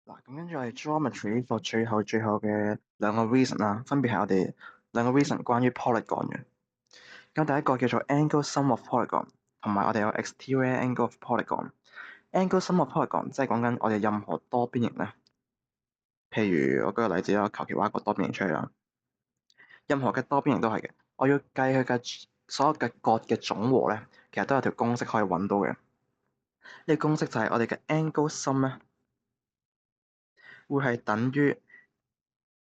嗱，咁跟住我哋 geometry 呢個最後嘅兩個 reason 啦，分別係我哋兩個 reason 關於 polygon 嘅。咁第一個叫做 angle sum of polygon，同埋我哋有 exterior angle of polygon。angle sum of polygon 即係講緊我哋任何多邊形咧，譬如我舉個例子啦，求其畫一個多邊形出嚟啦，任何嘅多邊形都係嘅。我要計佢嘅所有嘅角嘅總和咧，其實都有條公式可以揾到嘅。呢個公式就係我哋嘅 angle sum 咧，會係等於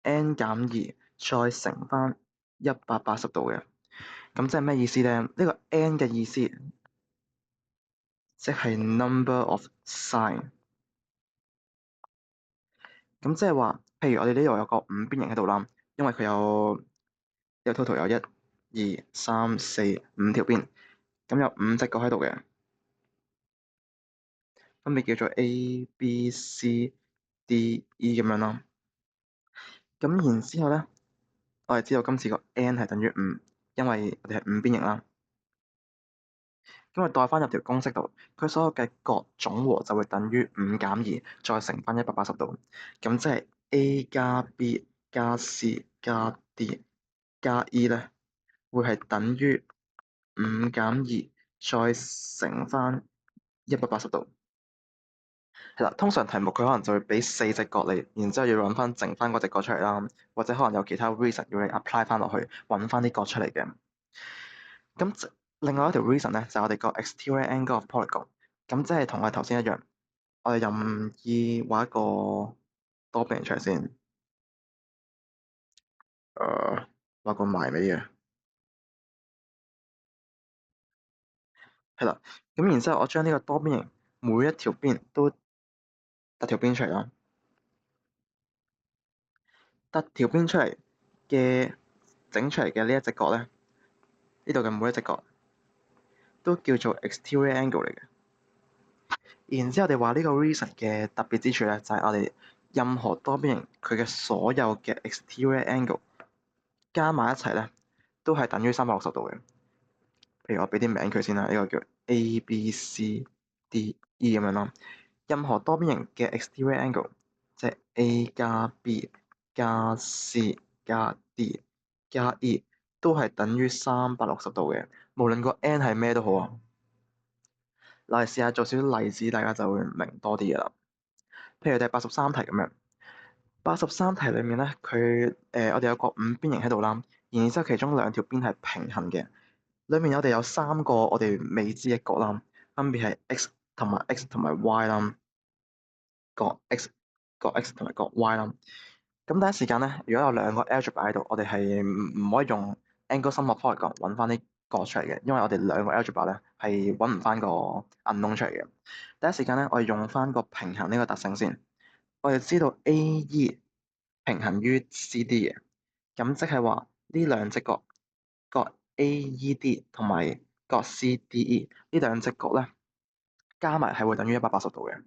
n 減2再乘翻180度嘅。咁即係咩意思咧？呢個 n 嘅意思即係 number of sine。咁即係話，譬如我哋呢度有個五邊形喺度啦，因為佢有 total 有1、2、3、4、5條邊，咁有5隻角喺度嘅，分別叫做 A、B、C、D、E 咁樣啦。咁然之後咧，我哋知道今次個 n 係等於5，因為我哋係五邊形啦。咁我代翻入條公式度，佢所有嘅角總和就會等於5減2再乘翻180度，咁即係 A 加 B 加 C 加 D 加 E 咧，會係等於5減2再乘翻180度。係啦，通常題目佢可能就會俾4隻角你，然之後要揾翻剩翻嗰隻角出嚟啦，或者可能有其他 reason 要你 apply 翻落去揾翻啲角出嚟嘅。咁另外一條 reason 咧就係我哋個 exterior angle of polygon，咁即係同我哋頭先一樣，我哋任意畫一個多邊形出嚟先，畫個埋尾嘅，係啦，咁然之後我將呢個多邊形每一條邊都突條邊出嚟啦，突條邊出嚟嘅整出嚟嘅呢一隻角咧，呢度嘅每一隻角都叫做 exterior angle 嚟嘅。然之後我哋話呢個 reason 嘅特別之處咧，就係我哋任何多邊形佢嘅所有嘅 exterior angle 加埋一齊咧，都係等於360度嘅。譬如我俾啲名佢先啦，呢個叫 A、B、C、D、E 咁樣啦。任何多邊形嘅 exterior angle，即係 A 加 B 加 C 加 D 加 E，都係等於360度嘅。無論個 n 係咩都好啊。嗱，嚟試下做少少例子，大家就會明多啲嘅啦。譬如第83題咁樣，83題裡面咧，我哋有個五邊形喺度啦，然之後其中兩條邊係平行嘅，裡面我哋有三個我哋未知嘅角啦，分別係 x 同埋 x 同埋 y 啦，角 x 角 x 同埋角 y 啦。咁第一時間咧，如果有兩個 algebra 喺度，我哋係唔可以用 angle sum of polygon 揾翻啲角出嚟嘅，因為我哋兩個 algebra 咧係揾唔翻個 unknown 出嚟嘅。第一時間咧，我哋用翻個平衡呢個特性先。我哋知道 AE 平行於 CD 嘅，咁即係話呢兩隻角，角 AED 同埋角 CDE 呢兩隻角咧，加埋係會等於180度嘅。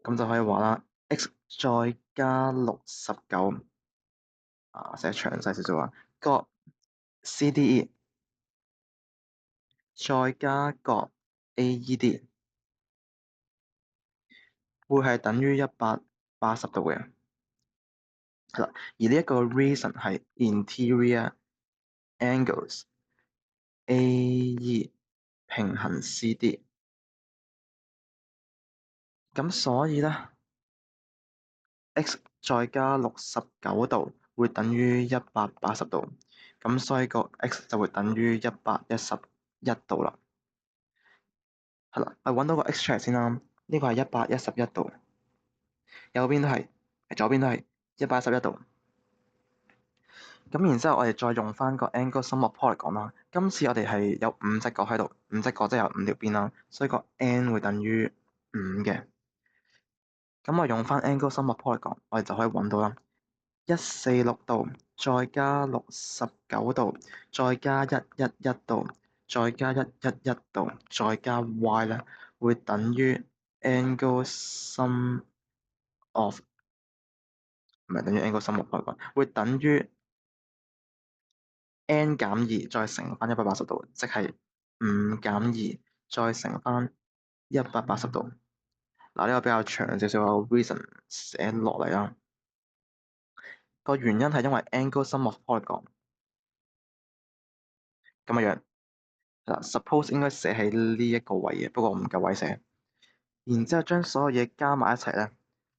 咁就可以話啦，x 再加69寫詳細少少啊，角 CDE 再加角 AED 會係等於180度嘅。係啦，而呢一個 reason 係 interior angles AE 平行 CD，咁所以咧 x 再加69度會等於180度，咁所以個 x 就會等於111度啦。係啦，我揾到個 x 出嚟先啦，呢個係111度，右邊都係，左邊都係111度。咁然之後，我哋再用翻個 angle sum of polygon 啦。今次我哋係有五隻角喺度，五隻角即係有五條邊啦，所以個 n 會等於5嘅。咁我用翻 angle sum of polygon，我哋就可以揾到啦。146度，再加69度，再加111度，再加111度，再加 y 咧，會等於 angle sum of 唔係等於 angle sum of polygon，會等於 n 減2再乘翻180度，即係5減2再乘翻180度。嗱，呢個比較長少少嘅 reason 寫落嚟啦。個原因係因為 angle sum of polygon 咁嘅樣。嗱，suppose 應該寫喺呢一個位嘅，不過唔夠位寫。然之後將所有嘢加埋一齊咧，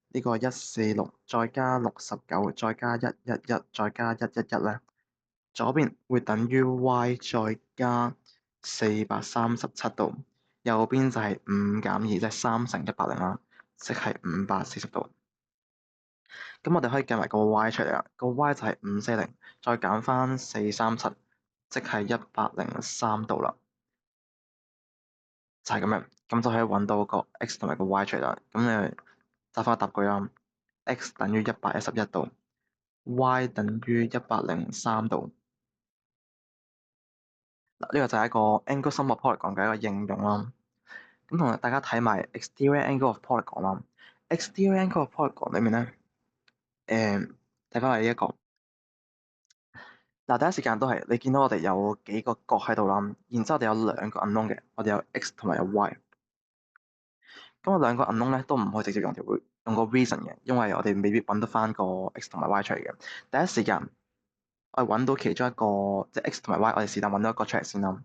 呢個146再加69再加111再加111咧，左邊會等於 y 再加437度，右邊就係5減2，即係3乘180啦，即係540度。咁我哋可以計埋個 y 出嚟啦，個 y 就係540，再減翻437，即係103度啦。就係咁樣，咁就可以揾到個 x 同埋個 y 出嚟啦。咁你答翻個答句啦，x 等於111度，y 等於103度。嗱，呢個就係一個 angle sum of polygon 嘅一個應用啦。咁同大家睇埋 exterior angle of polygon 啦。exterior angle of polygon 裏面咧，睇翻係呢一個。嗱，第一時間都係你見到我哋有幾個角喺度啦，然之後我哋有兩個 unknown 嘅，我哋有 x 同埋有 y。咁我兩個 unknown 咧都唔可以直接用個 reason 嘅，因為我哋未必揾得翻個 x 同埋 y 出嚟嘅。第一時間我哋揾到其中一個即係 x 同埋 y，我哋是但揾到一個出嚟先啦。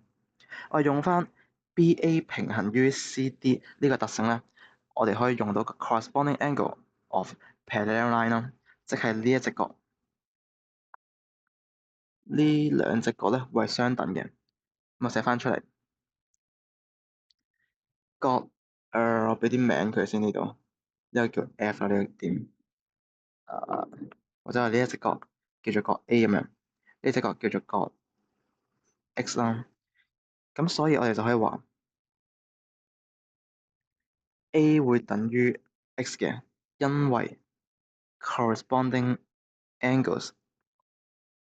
我哋用翻 BA 平行於 CD 呢個特性咧，我哋可以用到個 corresponding angle of parallel line 啦，即係呢一隻角，呢兩隻角咧會係相等嘅。咁我寫翻出嚟，角我俾啲名佢先呢度，呢個叫 F 啦，呢個點或者係呢一隻角叫做角 A 咁樣，呢隻角叫做角 X 啦。咁所以我哋就可以話 A 會等於 X 嘅，因為 corresponding angles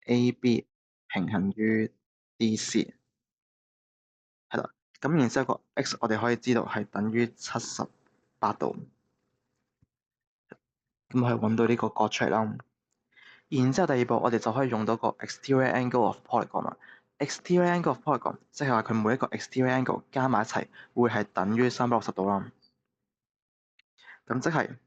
AB 平行於 DC 係啦。咁然之後個 X 我哋可以知道係等於78度，咁可以揾到呢個角出嚟啦。然之後第二步我哋就可以用到個 exterior angle of polygon 啦。exterior angle of polygon 即係話佢每一個 exterior angle 加埋一齊會係等於360度啦。咁即係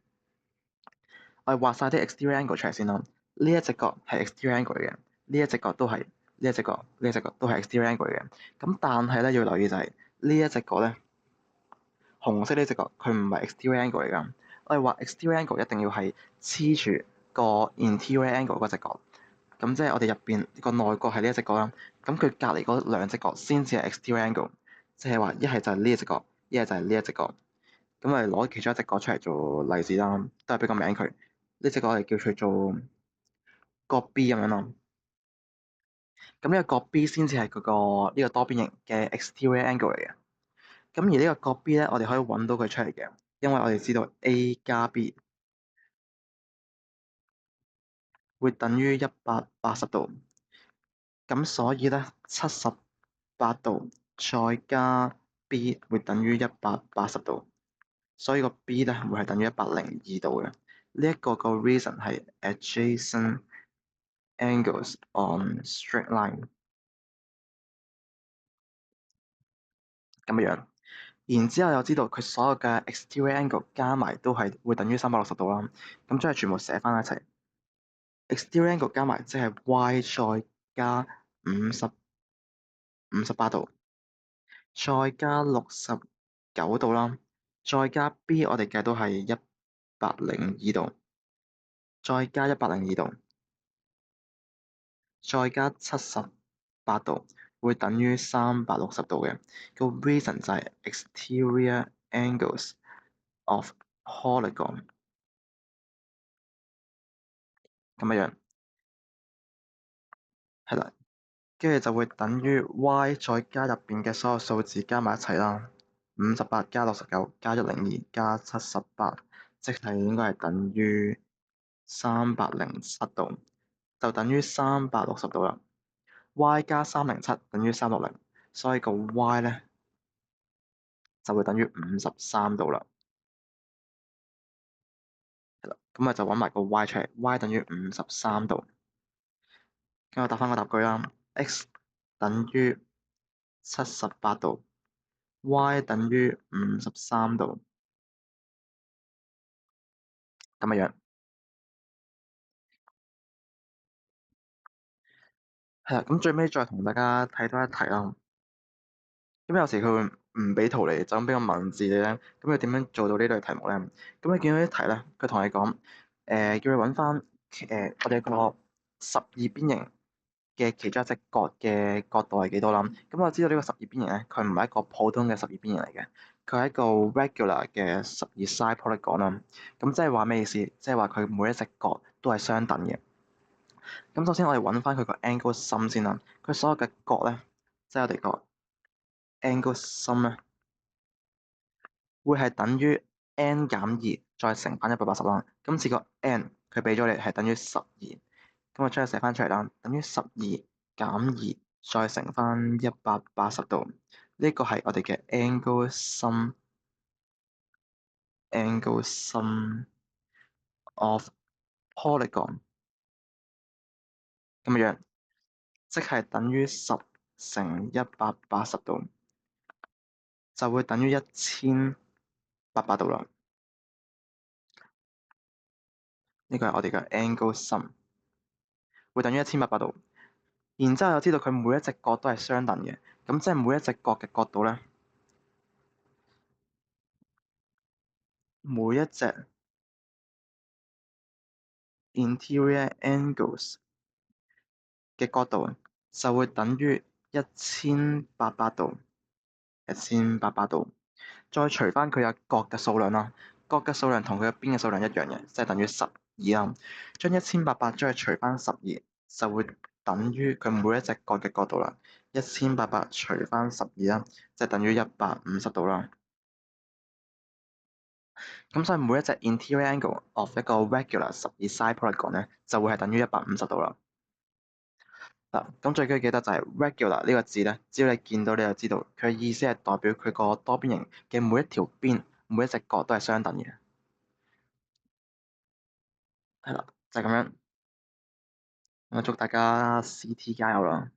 我哋畫晒啲 exterior angle 出嚟先啦。呢一隻角係 exterior angle 嚟嘅，呢一隻角都係，呢一隻角，呢一隻角都係 exterior angle 嚟嘅。咁但係咧要留意就係呢一隻角咧，紅色呢隻角佢唔係 exterior angle 嚟㗎。我哋畫 exterior angle 一定要係黐住個 interior angle 嗰隻角。咁即係我哋入邊個內角係呢一隻角啦。咁佢隔離嗰兩隻角先至係 exterior angle，即係話一係就係呢一隻角，一係就係呢一隻角。咁我哋攞其中一隻角出嚟做例子啦，都係俾個名佢。呢隻角我哋叫佢做角 B 咁樣咯。咁呢個角 B 先至係嗰個呢個多邊形嘅 exterior angle 嚟嘅。咁而呢個角 B 咧，我哋可以揾到佢出嚟嘅，因為我哋知道 A 加 B 會等於180度。咁所以咧78度再加 B 會等於180度，所以個 B 咧會係等於102度嘅。呢一個個 reason 係 adjacent angles on straight line 咁嘅樣。然之後又知道佢所有嘅 exterior angle 加埋都係會等於360度啦。咁將佢全部寫翻一齊，exterior angle 加埋即係 y 再加58度，再加69度啦，再加 B 我哋計到係102度，再加102度，再加78度，會等於360度嘅。個 reason 就係 exterior angles of polygon 咁嘅樣，係啦，跟住就會等於 y 再加入邊嘅所有數字加埋一齊啦。58加69加102加78，即係應該係等於307度，就等於360度啦。y 加307等於360，所以個 y 咧就會等於53度啦。係啦，咁我就揾埋個 y 出嚟，y 等於53度。咁我答翻個答句啦，x 等於78度，y 等於53度。咁嘅樣。係啦，咁最尾再同大家睇多一題啦。咁有時佢會唔俾圖你，就咁俾個文字你咧。咁佢點樣做到呢類題目咧？咁你見到啲題咧，佢同你講，叫你揾翻我哋個十二邊形嘅其中一隻角嘅角度係幾多啦？咁我知道呢個十二邊形咧，佢唔係一個普通嘅十二邊形嚟嘅，佢係一個 regular 嘅十二 side polygon 啦。咁即係話咩意思？即係話佢每一隻角都係相等嘅。咁首先我哋揾翻佢個 angle sum 先啦。佢所有嘅角咧，即係我哋個 angle sum 咧，會係等於 n 減二再乘翻180啦。今次個 n 佢俾咗你係等於12，咁我將佢寫翻出嚟啦，等於12減2再乘翻180度。呢個係我哋嘅 angle sum of polygon 咁樣，即係等於10乘180度，就會等於1800度啦。呢個係我哋嘅 angle sum，會等於1800度。然之後又知道佢每一隻角都係相等嘅，咁即係每一隻角嘅角度咧，每一隻 interior angles 嘅角度就會等於1800度，再除翻佢嘅角嘅數量啦，角嘅數量同佢嘅邊嘅數量一樣嘅，即係等於12啦。將1800將佢除翻12，就會等於佢每一隻角嘅角度啦。1800除翻12啦，即係等於150度啦。咁所以每一隻 interior angle of 一個 regular 十二 side polygon 咧，就會係等於150度啦。嗱，咁最緊要記得就係 regular 呢個字咧，只要你見到你就知道佢嘅意思係代表佢個多邊形嘅每一條邊、每一隻角都係相等嘅。係啦，就係咁樣。咁祝大家 CT 加油啦！